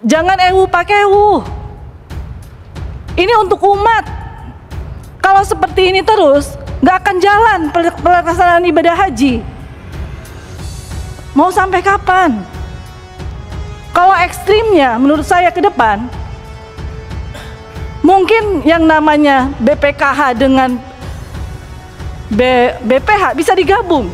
Jangan pakai Ini untuk umat. Kalau seperti ini terus, nggak akan jalan pelaksanaan ibadah haji. Mau sampai kapan? Kalau ekstrimnya, menurut saya ke depan, mungkin yang namanya BPKH dengan BPH bisa digabung.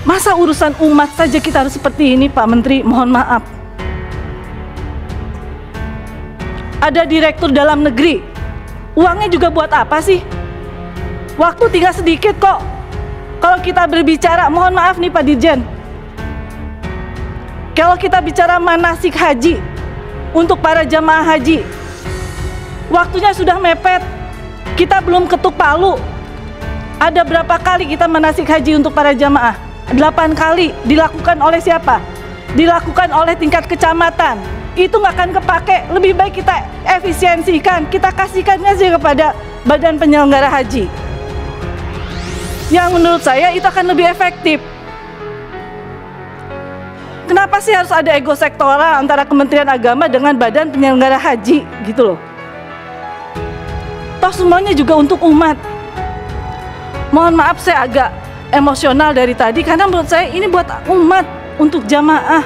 Masa urusan umat saja kita harus seperti ini, Pak Menteri? Mohon maaf. Ada direktur dalam negeri, uangnya juga buat apa sih? Waktu tinggal sedikit kok. Kalau kita berbicara, mohon maaf nih Pak Dirjen, kalau kita bicara manasik haji untuk para jamaah haji, waktunya sudah mepet. Kita belum ketuk palu. Ada berapa kali kita manasik haji untuk para jamaah? 8 kali. Dilakukan oleh siapa? Dilakukan oleh tingkat kecamatan. Itu nggak akan kepake. Lebih baik kita efisiensikan, kita kasihkannya saja kepada badan penyelenggara haji, yang menurut saya itu akan lebih efektif. Kenapa sih harus ada ego sektoral antara Kementerian Agama dengan badan penyelenggara haji gitu loh? Toh semuanya juga untuk umat. Mohon maaf saya agak emosional dari tadi, karena menurut saya ini buat umat, untuk jamaah,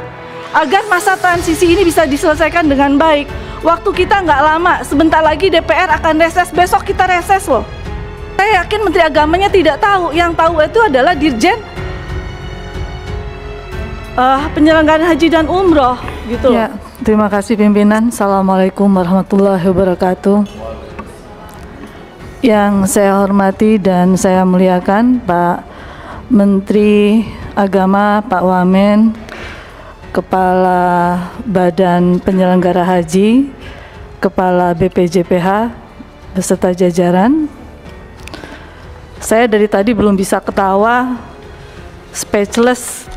agar masa transisi ini bisa diselesaikan dengan baik. Waktu kita nggak lama, sebentar lagi DPR akan reses, besok kita reses loh. Saya yakin Menteri Agamanya tidak tahu, yang tahu itu adalah Dirjen Penyelenggaraan Haji dan Umroh gitu. Ya, terima kasih pimpinan. Assalamualaikum warahmatullahi wabarakatuh. Yang saya hormati dan saya muliakan Pak Menteri Agama, Pak Wamen, Kepala Badan Penyelenggara Haji, Kepala BPJPH, beserta jajaran. Saya dari tadi belum bisa ketawa, speechless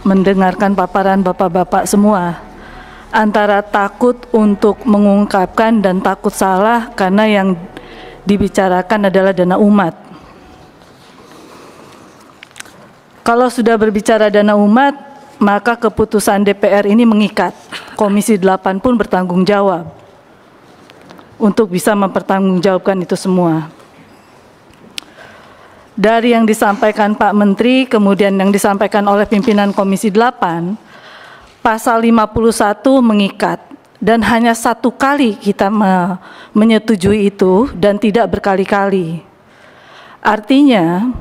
mendengarkan paparan bapak-bapak semua, antara takut untuk mengungkapkan dan takut salah karena yang dibicarakan adalah dana umat. Kalau sudah berbicara dana umat, maka keputusan DPR ini mengikat. Komisi 8 pun bertanggung jawab untuk bisa mempertanggungjawabkan itu semua. Dari yang disampaikan Pak Menteri, kemudian yang disampaikan oleh pimpinan Komisi 8, pasal 51 mengikat, dan hanya 1 kali kita menyetujui itu dan tidak berkali-kali. Artinya,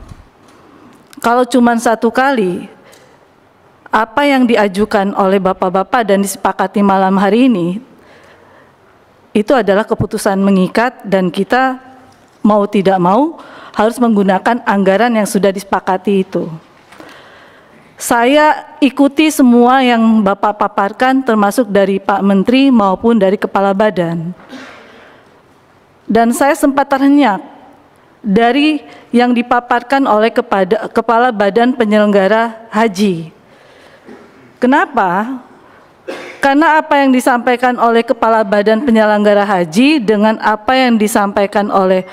kalau cuma 1 kali, apa yang diajukan oleh bapak-bapak dan disepakati malam hari ini, itu adalah keputusan mengikat, dan kita mau tidak mau harus menggunakan anggaran yang sudah disepakati itu. Saya ikuti semua yang Bapak paparkan, termasuk dari Pak Menteri maupun dari Kepala Badan. Dan saya sempat terhenyak dari yang dipaparkan oleh Kepala Badan Penyelenggara Haji. Kenapa? Karena apa yang disampaikan oleh Kepala Badan Penyelenggara Haji dengan apa yang disampaikan oleh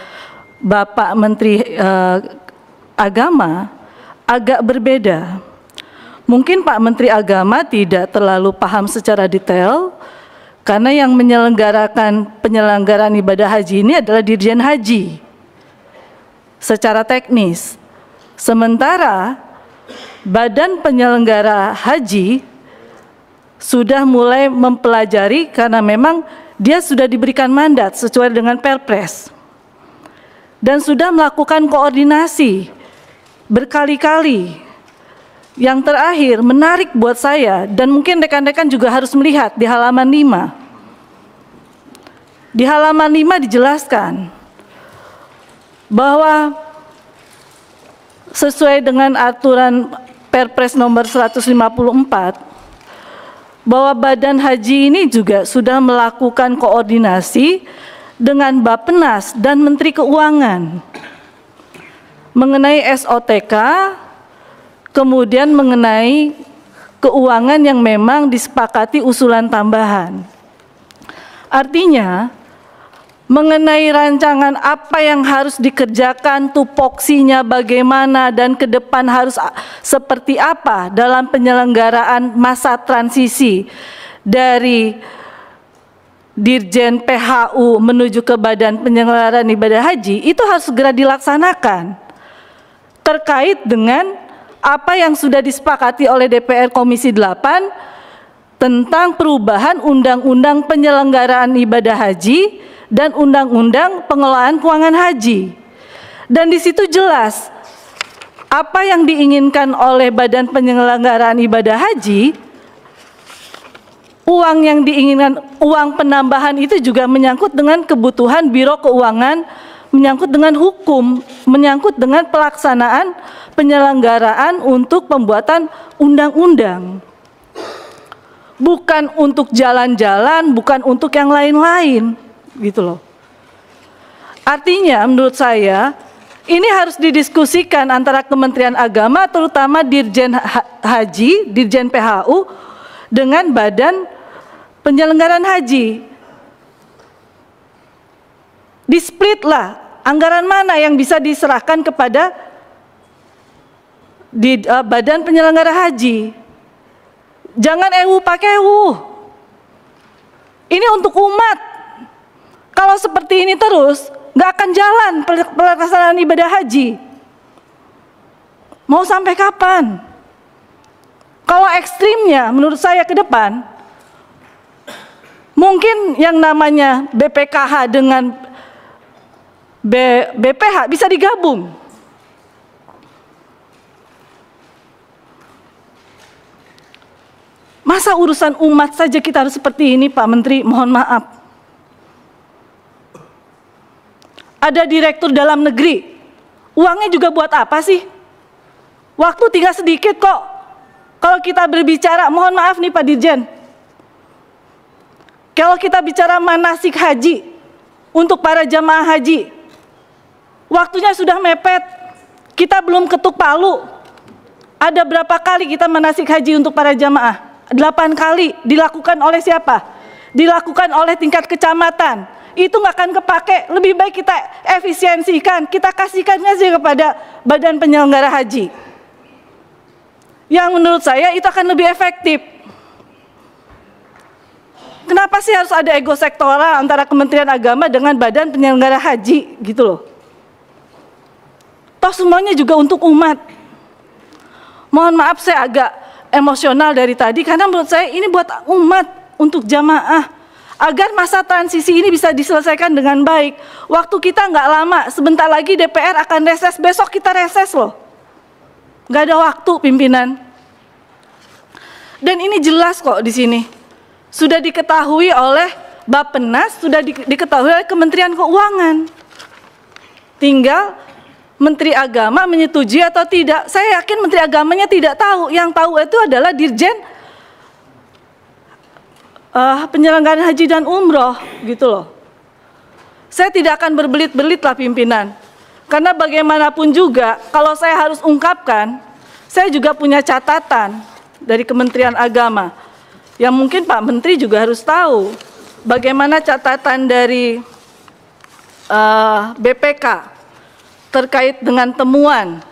Bapak Menteri Agama agak berbeda. Mungkin Pak Menteri Agama tidak terlalu paham secara detail, karena yang menyelenggarakan penyelenggaraan ibadah haji ini adalah Dirjen Haji secara teknis. Sementara Badan Penyelenggara Haji sudah mulai mempelajari, karena memang dia sudah diberikan mandat sesuai dengan Perpres, dan sudah melakukan koordinasi berkali-kali. Yang terakhir menarik buat saya, dan mungkin rekan-rekan juga harus melihat di halaman 5. Di halaman 5 dijelaskan bahwa sesuai dengan aturan Perpres nomor 154, bahwa Badan Haji ini juga sudah melakukan koordinasi dengan Bappenas dan Menteri Keuangan mengenai SOTK, kemudian mengenai keuangan yang memang disepakati usulan tambahan. Artinya, mengenai rancangan apa yang harus dikerjakan, tupoksinya bagaimana, dan ke depan harus seperti apa dalam penyelenggaraan masa transisi dari Dirjen PHU menuju ke Badan Penyelenggaraan Ibadah Haji, itu harus segera dilaksanakan terkait dengan apa yang sudah disepakati oleh DPR Komisi 8 tentang perubahan Undang-Undang Penyelenggaraan Ibadah Haji dan Undang-Undang Pengelolaan Keuangan Haji. Dan di situ jelas apa yang diinginkan oleh Badan Penyelenggaraan Ibadah Haji, uang yang diinginkan, uang penambahan itu juga menyangkut dengan kebutuhan Biro Keuangan, menyangkut dengan hukum, menyangkut dengan pelaksanaan penyelenggaraan untuk pembuatan undang-undang. Bukan untuk jalan-jalan, bukan untuk yang lain-lain. Gitu loh. Artinya menurut saya ini harus didiskusikan antara Kementerian Agama, terutama Dirjen Haji, Dirjen PHU dengan Badan Penyelenggaraan Haji. Di-split lah anggaran mana yang bisa diserahkan kepada Badan Penyelenggara Haji. Jangan EWU pakai EWU. Ini untuk umat. Kalau seperti ini terus, nggak akan jalan pelaksanaan ibadah haji. Mau sampai kapan? Kalau ekstrimnya, menurut saya ke depan, mungkin yang namanya BPKH dengan BPH bisa digabung. Masa urusan umat saja kita harus seperti ini, Pak Menteri? Mohon maaf. Ada direktur dalam negeri, uangnya juga buat apa sih? Waktu tinggal sedikit kok. Kalau kita berbicara, mohon maaf nih Pak Dirjen, kalau kita bicara manasik haji untuk para jamaah haji, waktunya sudah mepet, kita belum ketuk palu. Ada berapa kali kita manasik haji untuk para jamaah? 8 kali. Dilakukan oleh siapa? Dilakukan oleh tingkat kecamatan. Itu nggak akan kepake. Lebih baik kita efisiensikan, kita kasihkannya saja kepada Badan Penyelenggara Haji. Yang menurut saya itu akan lebih efektif. Kenapa sih harus ada ego sektoral antara Kementerian Agama dengan Badan Penyelenggara Haji gitu loh? Toh semuanya juga untuk umat. Mohon maaf saya agak emosional dari tadi karena menurut saya ini buat umat, untuk jamaah. Agar masa transisi ini bisa diselesaikan dengan baik. Waktu kita nggak lama, sebentar lagi DPR akan reses, besok kita reses loh. Nggak ada waktu pimpinan. Dan ini jelas kok di sini. Sudah diketahui oleh Bappenas, sudah diketahui oleh Kementerian Keuangan. Tinggal Menteri Agama menyetujui atau tidak. Saya yakin Menteri Agamanya tidak tahu. Yang tahu itu adalah Dirjen Penyelenggaraan Haji dan Umroh gitu loh. Saya tidak akan berbelit-belit lah pimpinan, karena bagaimanapun juga kalau saya harus ungkapkan, saya juga punya catatan dari Kementerian Agama yang mungkin Pak Menteri juga harus tahu. Bagaimana catatan dari BPK terkait dengan temuan,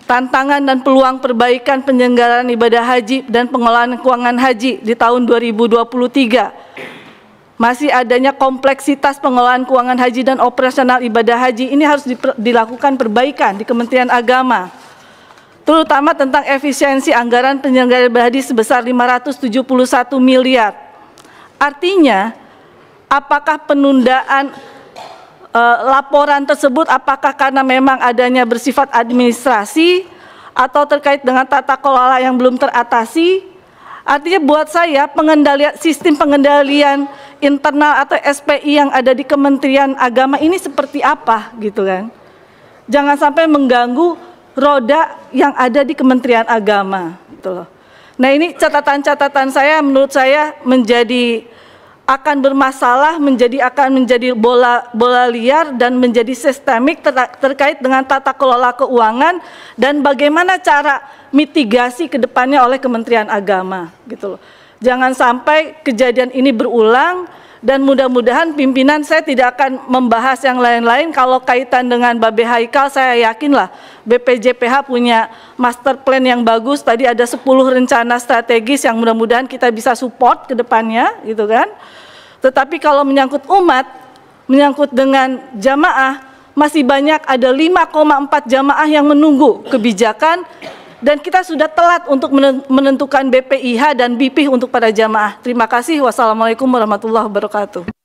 tantangan dan peluang perbaikan penyelenggaraan ibadah haji dan pengelolaan keuangan haji di tahun 2023. Masih adanya kompleksitas pengelolaan keuangan haji dan operasional ibadah haji. Ini harus dilakukan perbaikan di Kementerian Agama. Terutama tentang efisiensi anggaran penyelenggaraan ibadah haji sebesar 571 miliar. Artinya, apakah penundaan laporan tersebut apakah karena memang adanya bersifat administrasi atau terkait dengan tata kelola yang belum teratasi? Artinya buat saya sistem pengendalian internal atau SPI yang ada di Kementerian Agama ini seperti apa gitu kan? Jangan sampai mengganggu roda yang ada di Kementerian Agama gitu loh. Nah, ini catatan-catatan saya menurut saya akan bermasalah, akan menjadi bola liar dan menjadi sistemik terkait dengan tata kelola keuangan dan bagaimana cara mitigasi ke depannya oleh Kementerian Agama gitu loh. Jangan sampai kejadian ini berulang Dan mudah-mudahan pimpinan, saya tidak akan membahas yang lain-lain. Kalau kaitan dengan Babe Haikal, saya yakinlah BPJPH punya master plan yang bagus. Tadi ada 10 rencana strategis yang mudah-mudahan kita bisa support ke depannya, gitu kan. Tetapi kalau menyangkut umat, menyangkut dengan jamaah, masih banyak, ada 5,4 jamaah yang menunggu kebijakan, dan kita sudah telat untuk menentukan BPIH dan BPIH untuk para jamaah. Terima kasih. Wassalamualaikum warahmatullahi wabarakatuh.